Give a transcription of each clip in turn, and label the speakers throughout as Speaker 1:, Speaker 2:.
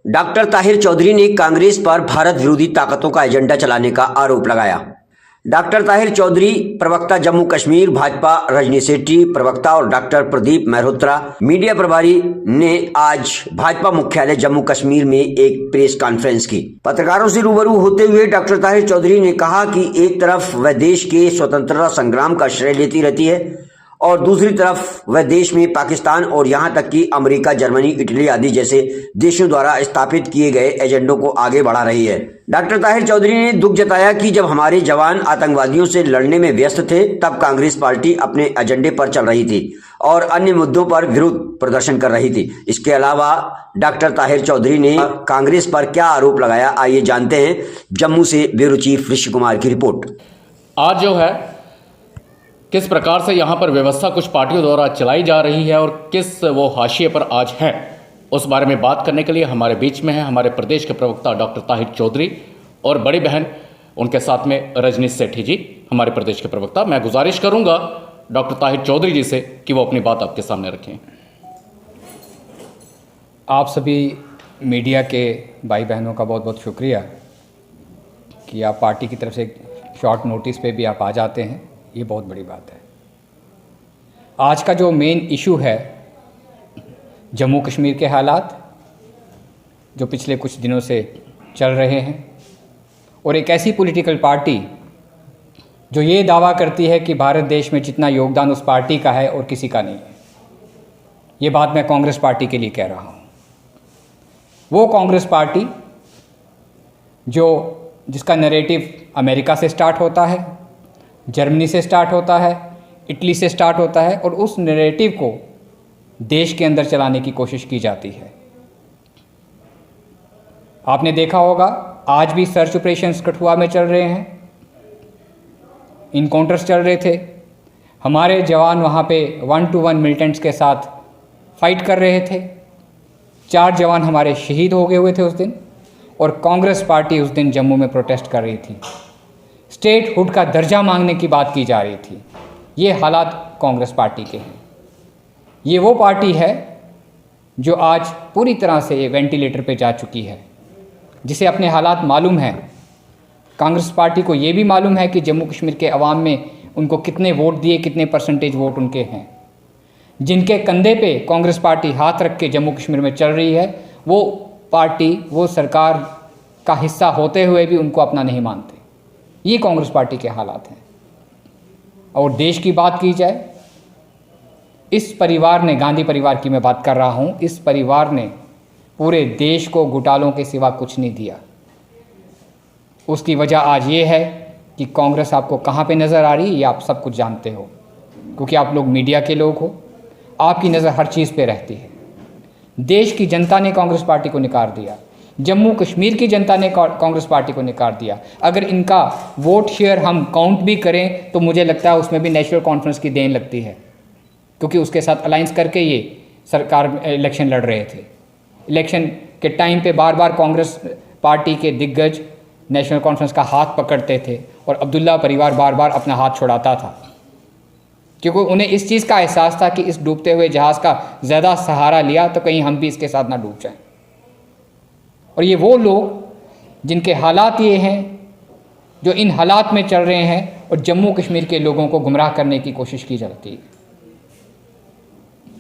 Speaker 1: Doctor Tahir Chaudhary ने कांग्रेस पर भारत विरोधी ताकतों का एजेंडा चलाने का आरोप लगाया। डॉक्टर ताहिर चौधरी प्रवक्ता जम्मू कश्मीर भाजपा, रजनी सेठी प्रवक्ता और डॉक्टर प्रदीप मेहरोत्रा मीडिया प्रभारी ने आज भाजपा मुख्यालय जम्मू कश्मीर में एक प्रेस कॉन्फ्रेंस की। पत्रकारों से रूबरू होते हुए डॉक्टर ताहिर चौधरी ने कहा कि एक तरफ वह देश के स्वतंत्रता संग्राम का श्रेय लेती रहती है और दूसरी तरफ वह देश में पाकिस्तान और यहां तक कि अमेरिका, जर्मनी, इटली आदि जैसे देशों द्वारा स्थापित किए गए एजेंडों को आगे बढ़ा रही है। डॉक्टर ताहिर चौधरी ने दुख जताया कि जब हमारे जवान आतंकवादियों से लड़ने में व्यस्त थे तब कांग्रेस पार्टी अपने एजेंडे पर चल रही थी और अन्य मुद्दों पर विरोध प्रदर्शन कर रही थी। इसके अलावा डॉक्टर ताहिर चौधरी ने कांग्रेस पर क्या आरोप लगाया, आइए जानते हैं। जम्मू से ब्यूरो चीफ ऋषि कुमार की रिपोर्ट।
Speaker 2: आज जो है किस प्रकार से यहाँ पर व्यवस्था कुछ पार्टियों द्वारा चलाई जा रही है और किस वो हाशिए पर आज है, उस बारे में बात करने के लिए हमारे बीच में है हमारे प्रदेश के प्रवक्ता डॉक्टर ताहिर चौधरी और बड़ी बहन उनके साथ में रजनी सेठी जी, हमारे प्रदेश के प्रवक्ता। मैं गुजारिश करूँगा डॉक्टर ताहिर चौधरी जी से कि वो अपनी बात आपके सामने रखें।
Speaker 3: आप सभी मीडिया के भाई बहनों का बहुत बहुत शुक्रिया कि आप पार्टी की तरफ से शॉर्ट नोटिस पे भी आप आ जाते हैं, ये बहुत बड़ी बात है। आज का जो मेन इशू है जम्मू कश्मीर के हालात जो पिछले कुछ दिनों से चल रहे हैं और एक ऐसी पॉलिटिकल पार्टी जो ये दावा करती है कि भारत देश में जितना योगदान उस पार्टी का है और किसी का नहीं है। ये बात मैं कांग्रेस पार्टी के लिए कह रहा हूँ। वो कांग्रेस पार्टी जिसका नैरेटिव अमेरिका से स्टार्ट होता है, जर्मनी से स्टार्ट होता है, इटली से स्टार्ट होता है और उस नैरेटिव को देश के अंदर चलाने की कोशिश की जाती है। आपने देखा होगा आज भी सर्च ऑपरेशंस कठुआ में चल रहे हैं, इनकाउंटर्स चल रहे थे, हमारे जवान वहाँ पे 1-to-1 मिलिटेंट्स के साथ फाइट कर रहे थे। 4 जवान हमारे शहीद हो गए हुए थे उस दिन और कांग्रेस पार्टी उस दिन जम्मू में प्रोटेस्ट कर रही थी, स्टेटहुड का दर्जा मांगने की बात की जा रही थी। ये हालात कांग्रेस पार्टी के हैं। ये वो पार्टी है जो आज पूरी तरह से वेंटिलेटर पे जा चुकी है, जिसे अपने हालात मालूम हैं। कांग्रेस पार्टी को ये भी मालूम है कि जम्मू कश्मीर के अवाम में उनको कितने वोट दिए, कितने परसेंटेज वोट उनके हैं। जिनके कंधे पे कांग्रेस पार्टी हाथ रख के जम्मू कश्मीर में चल रही है, वो पार्टी, वो सरकार का हिस्सा होते हुए भी उनको अपना नहीं मानते। ये कांग्रेस पार्टी के हालात हैं। और देश की बात की जाए, इस परिवार ने, गांधी परिवार की मैं बात कर रहा हूँ, इस परिवार ने पूरे देश को घोटालों के सिवा कुछ नहीं दिया। उसकी वजह आज ये है कि कांग्रेस आपको कहाँ पे नज़र आ रही है, ये आप सब कुछ जानते हो, क्योंकि आप लोग मीडिया के लोग हो, आपकी नज़र हर चीज़ पे रहती है। देश की जनता ने कांग्रेस पार्टी को नकार दिया, जम्मू कश्मीर की जनता ने कांग्रेस पार्टी को नकार दिया। अगर इनका वोट शेयर हम काउंट भी करें तो मुझे लगता है उसमें भी नेशनल कॉन्फ्रेंस की देन लगती है, क्योंकि उसके साथ अलायंस करके ये सरकार इलेक्शन लड़ रहे थे। इलेक्शन के टाइम पे बार बार कांग्रेस पार्टी के दिग्गज नेशनल कॉन्फ्रेंस का हाथ पकड़ते थे और अब्दुल्ला परिवार बार बार अपना हाथ छुड़ाता था, क्योंकि उन्हें इस चीज़ का एहसास था कि इस डूबते हुए जहाज़ का ज़्यादा सहारा लिया तो कहीं हम भी इसके साथ ना डूब जाएं। और ये वो लोग जिनके हालात ये हैं, जो इन हालात में चल रहे हैं और जम्मू कश्मीर के लोगों को गुमराह करने की कोशिश की जाती है।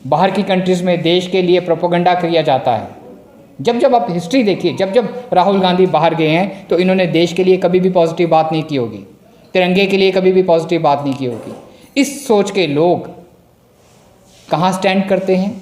Speaker 3: बाहर की कंट्रीज़ में देश के लिए प्रोपेगेंडा किया जाता है। जब आप हिस्ट्री देखिए, जब राहुल गांधी बाहर गए हैं तो इन्होंने देश के लिए कभी भी पॉजिटिव बात नहीं की होगी, तिरंगे के लिए कभी भी पॉजिटिव बात नहीं की होगी। इस सोच के लोग कहाँ स्टैंड करते हैं?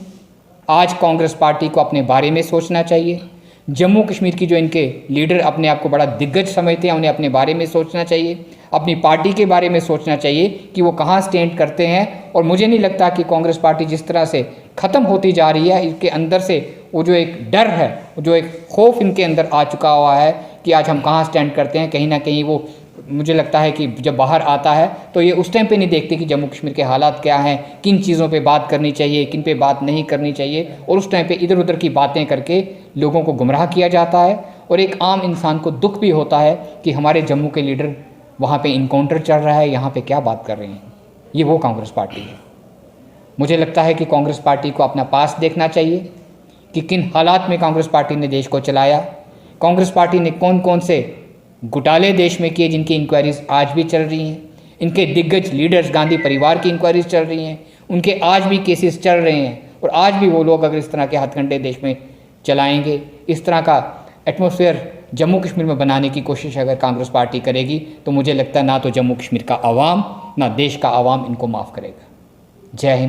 Speaker 3: आज कांग्रेस पार्टी को अपने बारे में सोचना चाहिए। जम्मू कश्मीर की जो इनके लीडर अपने आप को बड़ा दिग्गज समझते हैं, उन्हें अपने बारे में सोचना चाहिए, अपनी पार्टी के बारे में सोचना चाहिए कि वो कहाँ स्टैंड करते हैं। और मुझे नहीं लगता कि कांग्रेस पार्टी जिस तरह से ख़त्म होती जा रही है, इसके अंदर से वो जो एक डर है, जो एक खौफ इनके अंदर आ चुका हुआ है कि आज हम कहाँ स्टैंड करते हैं, कहीं ना कहीं वो, मुझे लगता है कि जब बाहर आता है तो ये उस टाइम पे नहीं देखते कि जम्मू कश्मीर के हालात क्या हैं, किन चीज़ों पे बात करनी चाहिए, किन पे बात नहीं करनी चाहिए। और उस टाइम पे इधर उधर की बातें करके लोगों को गुमराह किया जाता है। और एक आम इंसान को दुख भी होता है कि हमारे जम्मू के लीडर वहाँ पे इनकाउंटर चल रहा है, यहाँ पे क्या बात कर रहे हैं। ये वो कांग्रेस पार्टी है। मुझे लगता है कि कांग्रेस पार्टी को अपना पास देखना चाहिए कि किन हालात में कांग्रेस पार्टी ने देश को चलाया, कांग्रेस पार्टी ने कौन कौन से घोटाले देश में किए जिनकी इंक्वायरीज आज भी चल रही हैं, इनके दिग्गज लीडर्स गांधी परिवार की इंक्वायरीज चल रही हैं, उनके आज भी केसेस चल रहे हैं और आज भी वो लोग अगर इस तरह के हथकंडे देश में चलाएंगे, इस तरह का एटमॉस्फेयर जम्मू कश्मीर में बनाने की कोशिश अगर कांग्रेस पार्टी करेगी तो मुझे लगता है ना तो जम्मू कश्मीर का आवाम ना देश का आवाम इनको माफ़ करेगा। जय हिंद।